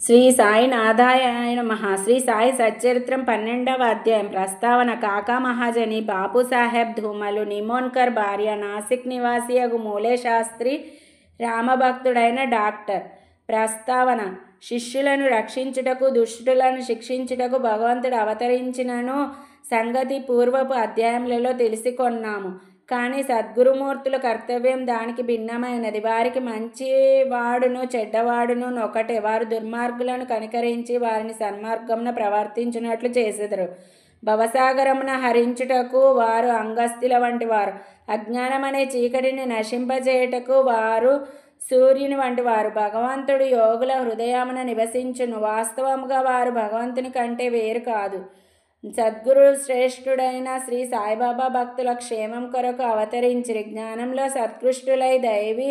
శ్రీ సాయినాథాయ నమః. శ్రీ సాయి సచ్చరిత్రం 12వ అధ్యాయం. ప్రస్తావన. కాకా మహాజని బాపుసాహెబ్ ధూమలు నిమోన్కర్ భార్య, నాసిక్ నివాసియగు మూలే శాస్త్రి రామభక్తుడైన డాక్టర్. ప్రస్తావన. శిష్యులను రక్షించుటకు, దుష్టులను శిక్షించుటకు భగవంతుడు అవతరించినను సంగతి పూర్వపు అధ్యాయములలో తెలిసికొన్నాము. కానీ సద్గురుమూర్తుల కర్తవ్యం దానికి భిన్నమైనది. వారికి మంచివాడును చెడ్డవాడును ఒకటే. వారు దుర్మార్గులను కనికరించి వారిని సన్మార్గమున ప్రవర్తించినట్లు చేసెదరు. భవసాగరమున హరించుటకు వారు అంగస్థుల వంటి వారు. అజ్ఞానమనే చీకటిని నశింపజేయుటకు వారు సూర్యుని వంటి వారు. భగవంతుడు యోగుల హృదయమున నివసించును. వాస్తవముగా వారు భగవంతుని కంటే వేరు కాదు. సద్గురు శ్రేష్ఠుడైన శ్రీ సాయిబాబా భక్తుల క్షేమం కొరకు అవతరించిరి. జ్ఞానంలో సత్కృష్టులై దైవీ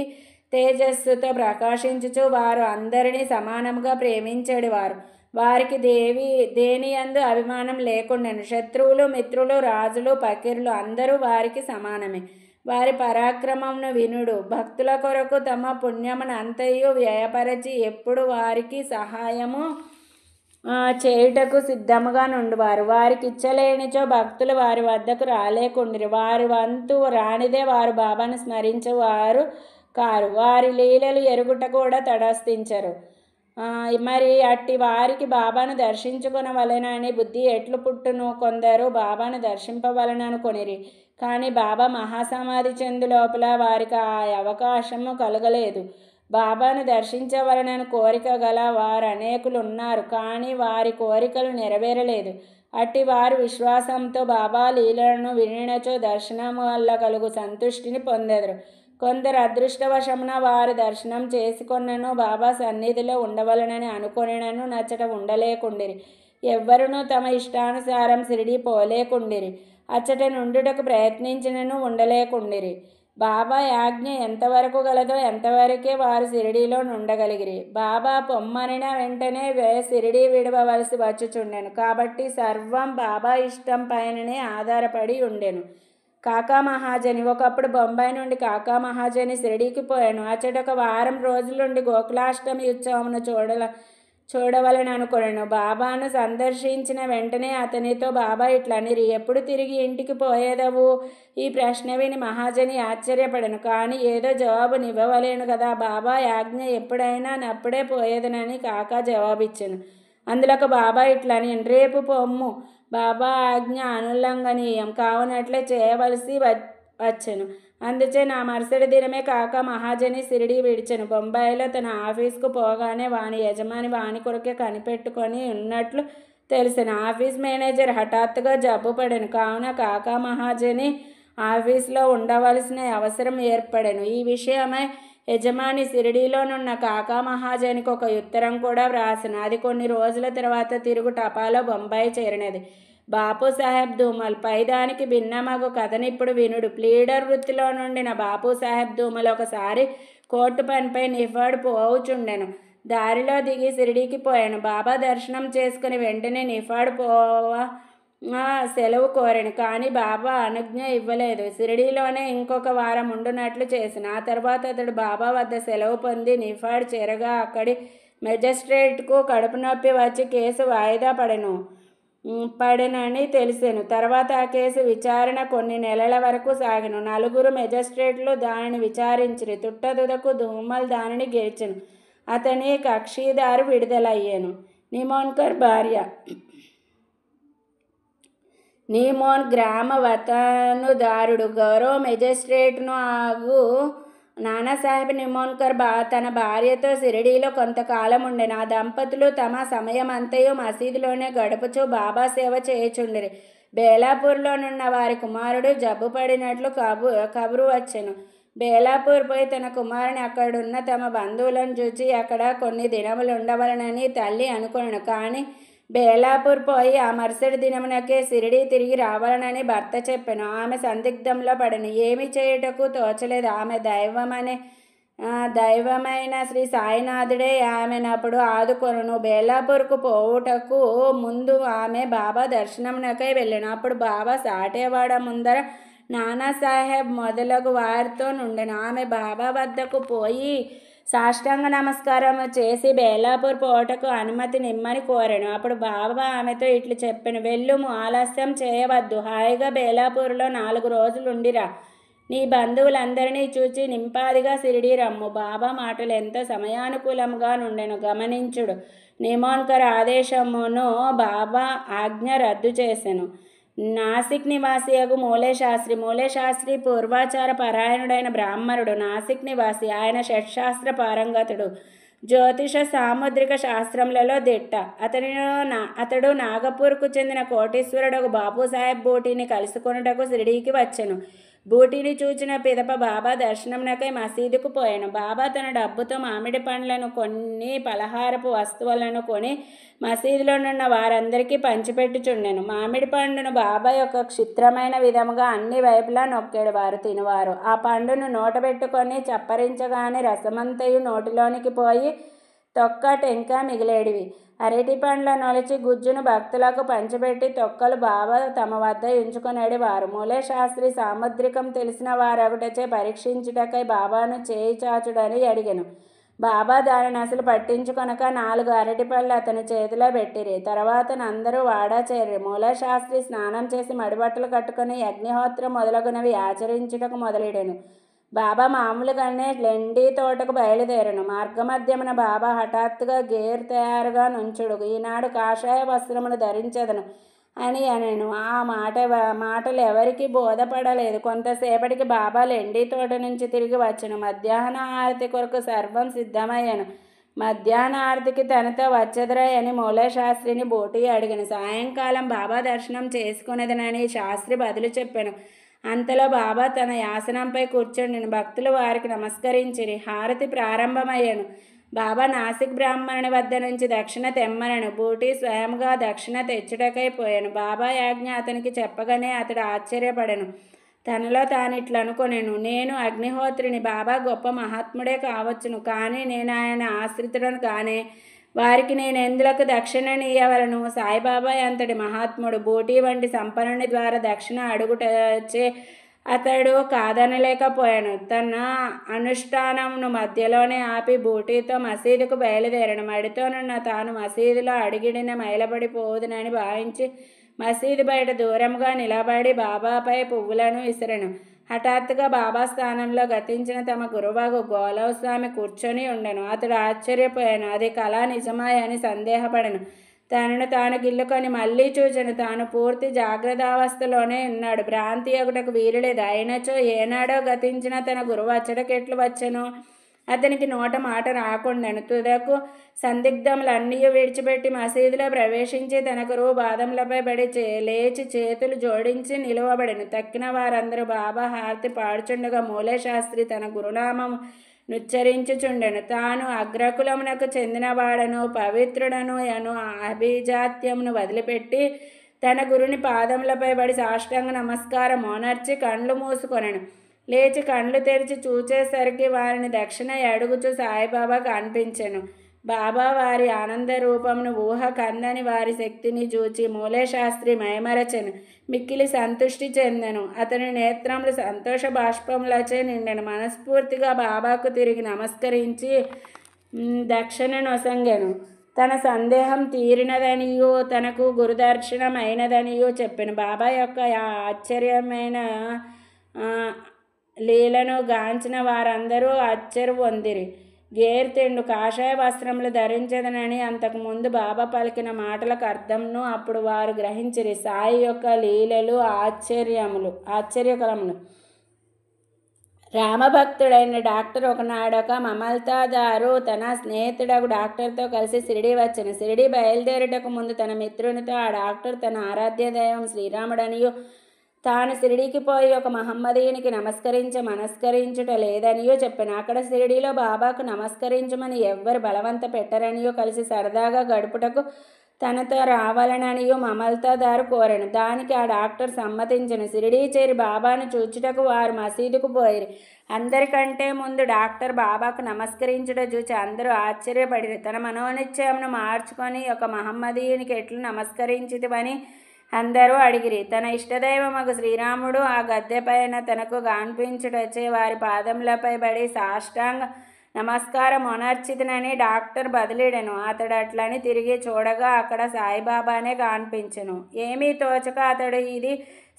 తేజస్సుతో ప్రకాశించుచు వారు అందరినీ సమానముగా ప్రేమించేవారు. వారికి దేనియందు అభిమానం లేకుండెను. శత్రువులు, మిత్రులు, రాజులు, ఫకీరులు అందరూ వారికి సమానమే. వారి పరాక్రమమును వినుడు. భక్తుల కొరకు తమ పుణ్యమును అంతయు వ్యయపరచి ఎప్పుడు వారికి సహాయము చేయుటకు సిద్ధముగా నుండువారు. వారికి ఇచ్చలేనిచో భక్తులు వారి వద్దకు రాలేకుండిరి. వారి వంతు రానిదే వారు బాబాను స్మరించేవారు కారు. వారి లీలలు ఎరుగుట కూడా తటస్థించరు. మరి అట్టి వారికి బాబాను దర్శించుకొనవలెనని బుద్ధి ఎట్లు పుట్టును? కొందరు బాబాను దర్శింపవలననుకొనిరి. కానీ బాబా మహాసమాధి చెందు లోపల వారికి ఆ అవకాశము కలగలేదు. బాబాను దర్శించవలనని కోరిక గల వారు అనేకులు ఉన్నారు. కానీ వారి కోరికలు నెరవేరలేదు. అట్టి వారు విశ్వాసంతో బాబా లీలలను వినినచో దర్శనం వల్ల కలుగు సంతుష్టిని పొందెదరు. కొందరు అదృష్టవశమున వారు దర్శనం చేసుకొనను బాబా సన్నిధిలో ఉండవలనని అనుకొనినను నచ్చట ఉండలేకుండిరి. ఎవ్వరునూ తమ ఇష్టానుసారం షిరిడీ పోలేకుండిరి. అచ్చట నుండుటకు ప్రయత్నించినను ఉండలేకుండిరి. బాబా ఆజ్ఞ ఎంతవరకు గలదో ఎంతవరకే వారు షిరిడీలో నుండగలిగిరి. బాబా పొమ్మనిన వెంటనే షిరిడీ విడవవలసి వచ్చుచుండెను. కాబట్టి సర్వం బాబా ఇష్టం పైననే ఆధారపడి ఉండెను. కాకా మహాజని. ఒకప్పుడు బొంబాయి నుండి కాకా మహాజని షిరిడీకి పోయాను. అచ్చట ఒక వారం రోజులుండి గోకులాష్టమి ఉత్సవమును చూడవలని అనుకొనెను. బాబాను సందర్శించిన వెంటనే అతనితో బాబా ఇట్లనిరి, ఎప్పుడు తిరిగి ఇంటికి పోయేదవు? ఈ ప్రశ్న విని మహాజని ఆశ్చర్యపడెను. కానీ ఏదో జవాబునివ్వవలేను కదా. బాబా ఆజ్ఞ ఎప్పుడైనా నప్పుడే పోయేదనని కాకా జవాబిచ్చెను. అందులోకి బాబా ఇట్లని, రేపు పొమ్ము. బాబా ఆజ్ఞ అనుల్లంఘనీయం కావునట్లే చేయవలసి వచ్చెను. అందుచే నా మరుసటి దినమే కాకా మహాజని షిరిడీ విడిచెను. బొంబాయిలో తన ఆఫీసుకు పోగానే వాని యజమాని వాని కొరకే కనిపెట్టుకొని ఉన్నట్లు తెలిసెను. ఆఫీస్ మేనేజర్ హఠాత్తుగా జబ్బు పడెను. కావున కాకా మహాజని ఆఫీసులో ఉండవలసిన అవసరం ఏర్పడెను. ఈ విషయమై యజమాని షిరిడీలోనున్న కాకా మహాజనికి ఒక ఉత్తరం కూడా వ్రాసెను. అది కొన్ని రోజుల తర్వాత తిరుగు టపాలో బొంబాయి చేరినది. బాపుసాహెబ్ ధూమల్. పైదానికి భిన్నమగు కథనిప్పుడు వినుడు. ప్లీడర్ వృత్తిలో నుండిన బాపుసాహెబ్ ధూమల్ ఒకసారి కోర్టు పనిపై నిఫాడ్ పోవుచుండెను. దారిలో దిగి షిరిడీకి పోయాను. బాబా దర్శనం చేసుకుని వెంటనే నిఫాడ్ సెలవు కోరాను. కానీ బాబా అనుజ్ఞ ఇవ్వలేదు. షిరిడీలోనే ఇంకొక వారం ఉండునట్లు చేసిన. ఆ తర్వాత అతడు బాబా వద్ద సెలవు పొంది నిఫాడ్ చేరగా అక్కడి మెజిస్ట్రేట్కు కడుపు నొప్పి వచ్చి కేసు వాయిదా పడెనని తెలిసెను. తర్వాత ఆ కేసు విచారణ కొన్ని నెలల వరకు సాగెను. 4 మెజిస్ట్రేట్లు దానిని విచారించిరి. తుట్టతుదకు ధూమల్ దానిని గెలిచెను. అతని కక్షిదారు విడుదలయ్యెను. నిమోన్కర్ భార్య. నిమోన్ గ్రామ వతనుదారుడు, గౌరవ మెజిస్ట్రేట్ను ఆగు నానాసాహెబ్ నిమోన్కర్ తన భార్యతో షిరిడీలో కొంతకాలం ఉండెను. ఆ దంపతులు తమ సమయమంతయు మసీదులోనే గడుపుచూ బాబా సేవ చేయుచుండిరి. బేలాపూర్లోనున్న వారి కుమారుడు జబ్బు పడినట్లు కబురు వచ్చెను. బేలాపూర్ పోయి తన కుమారుని అక్కడున్న తమ బంధువులను చూచి అక్కడ కొన్ని దినములు ఉండవలనని తల్లి అనుకొనెను. కానీ బేలాపూర్ పోయి ఆ మరుసటి దినమునకే షిరిడీ తిరిగి రావాలనని భర్త చెప్పెను. ఆమె సందిగ్ధంలో పడెను. ఏమి చేయుటకు తోచలేదు. ఆమె దైవమైన శ్రీ సాయినాథుడే ఆమెనప్పుడు ఆదుకొనును. బేలాపూర్కు పోవుటకు ముందు ఆమె బాబా దర్శనమునకై వెళ్ళెను. అప్పుడు బాబా సాటేవాడ ముందర నానాసాహెబ్ మొదలగు వారితో నుండెను. ఆమె బాబా వద్దకు పోయి సాష్టాంగ నమస్కారం చేసి బేలాపూర్ పోటకు అనుమతి నిమ్మని కోరాను. అప్పుడు బాబా ఆమెతో ఇట్లు చెప్పాను, వెళ్ళుము, ఆలస్యం చేయవద్దు, హాయిగా బేలాపూర్లో 4 రోజులుండిరా, నీ బంధువులందరినీ చూచి నింపాదిగా సిరిడి రమ్ము. బాబా మాటలు ఎంతో సమయానుకూలంగా నుండెను. గమనించుడు, నిమోన్కర్ ఆదేశమును బాబా ఆజ్ఞ రద్దు చేసెను. నాసిక్ నివాసియగు మూలేశాస్త్రి పూర్వాచార పరాయణుడైన బ్రాహ్మణుడు. నాసిక్ నివాసి. ఆయన షట్శాస్త్ర పారంగతుడు. జ్యోతిష సాముద్రిక శాస్త్రములలో దిట్ట. అతడు నాగపూర్కు చెందిన కోటీశ్వరుడు బాపూసాహెబ్ బూటీని కలుసుకొనుటకు షిరిడీకి వచ్చెను. బూటీని చూచిన పిదప బాబా దర్శనమునకై మసీదుకు పోయాను. బాబా తన డబ్బుతో మామిడి పండ్లను కొన్ని పలహారపు వస్తువులను కొని మసీదులోనున్న వారందరికీ పంచిపెట్టుచుండెను. మామిడి పండును బాబా యొక్క క్షిత్రమైన విధముగా అన్ని వైపులా నొక్కేడు. వారు తినువారు ఆ పండును నోట పెట్టుకొని చప్పరించగానే రసమంతయు నోటిలోనికి పోయి తొక్క టెంక మిగిలేడివి. అరటి పండ్ల నొలిచి గుజ్జును భక్తులకు పంచిపెట్టి తొక్కలు బాబా తమ వద్ద ఉంచుకొనేడు వారు. మూలేశాస్త్రి సాముద్రికం తెలిసిన వారొకటచే పరీక్షించుటకై బాబాను చేయి చాచుడని అడిగెను. బాబా దానిని అసలు పట్టించుకొనక 4 అరటిపళ్ళు అతని చేతిలో పెట్టిరి. తర్వాత అందరూ వాడా చేరి. మూలేశాస్త్రి స్నానం చేసి మడిబట్టలు కట్టుకుని యజ్ఞహోత్రం మొదలగునవి ఆచరించుటకు మొదలెడెను. బాబా మామూలుగానే లెండి తోటకు బయలుదేరను. మార్గమధ్యమున బాబా హఠాత్తుగా గేర్ తయారుగా నుంచుడు. ఈనాడు కాషాయ వస్త్రమును ధరించదను అని అనెను. ఆ మాటలు ఎవరికి బోధపడలేదు. కొంతసేపటికి బాబా లెండి తోట నుంచి తిరిగి వచ్చెను. మధ్యాహ్న ఆరతి కొరకు సర్వం సిద్ధమయ్యాను. మధ్యాహ్న ఆరతికి తనతో వచ్చెదరా అని మూలేశాస్త్రిని బూటీ అడిగాను. సాయంకాలం బాబా దర్శనం చేసుకునేదనని శాస్త్రి బదులు చెప్పాను. అంతలో బాబా తన యాసనంపై కూర్చుండెను. భక్తులు వారికి నమస్కరించిరి. హారతి ప్రారంభమయ్యాను. బాబా నాసిక్ బ్రాహ్మణుని వద్ద నుంచి దక్షిణ తెమ్మనను. బూటీ స్వయంగా దక్షిణ తెచ్చుటకై పోయాను. బాబా యాజ్ఞ అతనికి చెప్పగానే అతడు ఆశ్చర్యపడెను. తనలో తానిట్లు అనుకొనెను, నేను అగ్నిహోత్రిని. బాబా గొప్ప మహాత్ముడే కావచ్చును, కానీ నేను ఆయన ఆశ్రితుడను కానే. వారికి నేను ఎందులకు దక్షిణనీయవలను? సాయిబాబా అంతటి మహాత్ముడు. బూటీ వంటి సంపన్నుని ద్వారా దక్షిణ అడుగుటచే అతడు కాదనలేకపోయాను. తన అనుష్ఠానమును మధ్యలోనే ఆపి బూటీతో మసీదుకు బయలుదేరను. మడితోనున్న తాను మసీదులో అడిగిడిన మైలబడిపోవుదునని భావించి మసీదు బయట దూరంగా నిలబడి బాబాపై పువ్వులను విసిరెను. హఠాత్తుగా బాబా స్థానంలో గతించిన తమ గురువగు గోలవ స్వామి కూర్చొని ఉండెను. అతడు ఆశ్చర్యపోయాను. అది కళ నిజమా అని సందేహపడెను. తనను తాను గిల్లుకొని మళ్ళీ చూచెను. తాను పూర్తి జాగ్రత్తావస్థలోనే ఉన్నాడు. భ్రాంతి ఒకటకు వీలులేదు. అయినచో ఏనాడో గతించిన తన గురువు అచ్చటకెట్లు వచ్చెను? అతనికి నోట మాట రాకుండాను. తుదకు సందిగ్ధములన్నీ విడిచిపెట్టి మసీదులో ప్రవేశించి తన గురువు పాదములపై పడి లేచి చేతులు జోడించి నిలువబడెను. తక్కిన వారందరూ బాబా హారతి పాడుచుండగా మూలేశాస్త్రి తన గురునామము నుచ్చరించుచుండెను. తాను అగ్రకులమునకు చెందినవాడను పవిత్రుడను అను అభిజాత్యమును వదిలిపెట్టి తన గురుని పాదములపై పడి సాష్టాంగ నమస్కారం ఓనర్చి కండ్లు మూసుకొనెను. లేచి కండ్లు తెరిచి చూచేసరికి వారిని దక్షిణ అడుగుచూ సాయిబాబా కనిపించెను. బాబా వారి ఆనంద రూపమును ఊహ కందని వారి శక్తిని చూచి మూలేశాస్త్రి మైమరచెను. మిక్కిలి సంతుష్టి చెందెను. అతని నేత్రములు సంతోష బాష్పములచే నిండెను. మనస్ఫూర్తిగా బాబాకు తిరిగి నమస్కరించి దక్షిణ నొసంగెను. తన సందేహం తీరినదనియూ తనకు గురుదర్శనం అయినదనియూ చెప్పెను. బాబా యొక్క ఆశ్చర్యమైన లీలను గాంచిన వారందరూ ఆశ్చర్య పొందిరి. గేర్తెండు కాషాయ వస్త్రములు ధరించదనని అంతకుముందు బాబా పలికిన మాటలకు అర్థంను అప్పుడు వారు గ్రహించిరి. సాయి యొక్క లీలలు ఆశ్చర్యకరములు. రామభక్తుడైన డాక్టర్ ఒకనాడొక మమల్తాదారు తన స్నేహితుడకు డాక్టర్తో కలిసి షిరిడి వచ్చెను. షిరిడి బయలుదేరుటకు ముందు తన మిత్రునితో ఆ డాక్టర్ తన ఆరాధ్య దైవం శ్రీరాముడనియు తాను షిరిడీకి పోయి ఒక మహమ్మదీయునికి మనస్కరించుట లేదనియో చెప్పాను. అక్కడ షిరిడీలో బాబాకు నమస్కరించమని ఎవ్వరు బలవంత పెట్టరనియో కలిసి సరదాగా గడుపుటకు తనతో రావాలననియో మమల్తాదారు కోరెను. దానికి ఆ డాక్టర్ సమ్మతించెను. షిరిడీ చేరి బాబాను చూచుటకు వారు మసీదుకు పోయిరి. అందరికంటే ముందు డాక్టర్ బాబాకు నమస్కరించుట చూచి అందరూ ఆశ్చర్యపడిరి. తన మనోనిశ్చయమును మార్చుకొని ఒక మహమ్మదీయునికి ఎట్లు నమస్కరించితివని అందరూ అడిగిరి. తన ఇష్టదైవమగు శ్రీరాముడు ఆ గద్దెపైన తనకు గాన్పించుటచే వారి పాదములపై పడి సాష్టాంగ నమస్కారం అనర్చితనని డాక్టర్ బదిలీడెను. అతడు అట్లని తిరిగి చూడగా అక్కడ సాయిబాబానే కనిపించెను. ఏమీ తోచక అతడు ఇది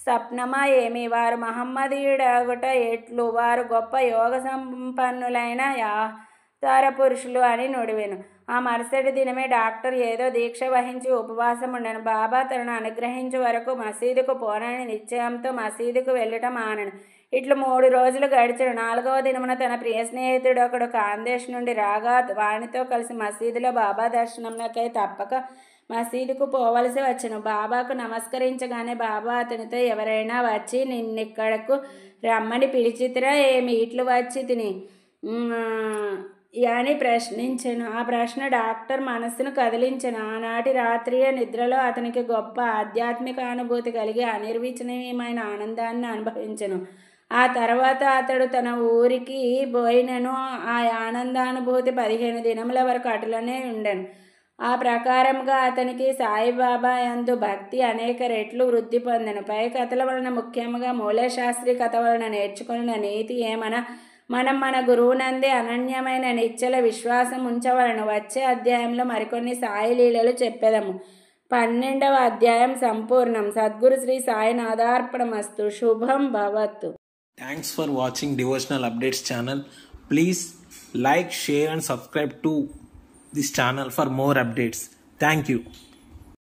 స్వప్నమా ఏమి, వారు మహమ్మదీయుడగుట ఎట్లు, వారు గొప్ప యోగ సంపన్నులైన అవతార పురుషులు అని నుడివెను. ఆ మరుసటి దినమే డాక్టర్ ఏదో దీక్ష వహించి ఉపవాసం ఉండెను. బాబా తనను అనుగ్రహించే వరకు మసీదుకు పోనని నిశ్చయంతో మసీదుకు వెళ్ళటం మానెను. ఇట్లు 3 రోజులు గడిచెను. 4వ దినమున తన ప్రియ స్నేహితుడు ఒకడు కాందేశ్ నుండి రాగా వానితో కలిసి మసీదులో బాబా దర్శనంకై తప్పక మసీదుకు పోవలసి వచ్చెను. బాబాకు నమస్కరించగానే బాబా అతనితో, ఎవరైనా వచ్చి నిన్నిక్కడకు రమ్మని పిలిచితిరా ఏమి, ఇట్లు వచ్చి తిని అని ప్రశ్నించెను. ఆ ప్రశ్న డాక్టర్ మనస్సును కదిలించెను. ఆనాటి రాత్రియే నిద్రలో అతనికి గొప్ప ఆధ్యాత్మిక అనుభూతి కలిగి అనిర్వచనీయమైన ఆనందాన్ని అనుభవించెను. ఆ తర్వాత అతడు తన ఊరికి పోయినను. ఆ ఆనందానుభూతి 15 దినముల వరకు అటులనే ఉండెను. ఆ ప్రకారముగా అతనికి సాయిబాబా యందు భక్తి అనేక రెట్లు వృద్ధి పొందెను. పై కథల వలన, ముఖ్యంగా మూలశాస్త్రి కథ వలన నేర్చుకున్న నీతి ఏమన, మనం మన గురువునందే అనన్యమైన నిశ్చల విశ్వాసం ఉంచవలను. వచ్చే అధ్యాయంలో మరికొన్ని సాయి లీలలు చెప్పెదము. 12వ అధ్యాయం సంపూర్ణం. సద్గురు శ్రీ సాయినాథార్పణమస్తు. శుభం భవతు. Thanks for watching Devotional Updates channel. Please like, share and subscribe to this channel for more updates. Thank you.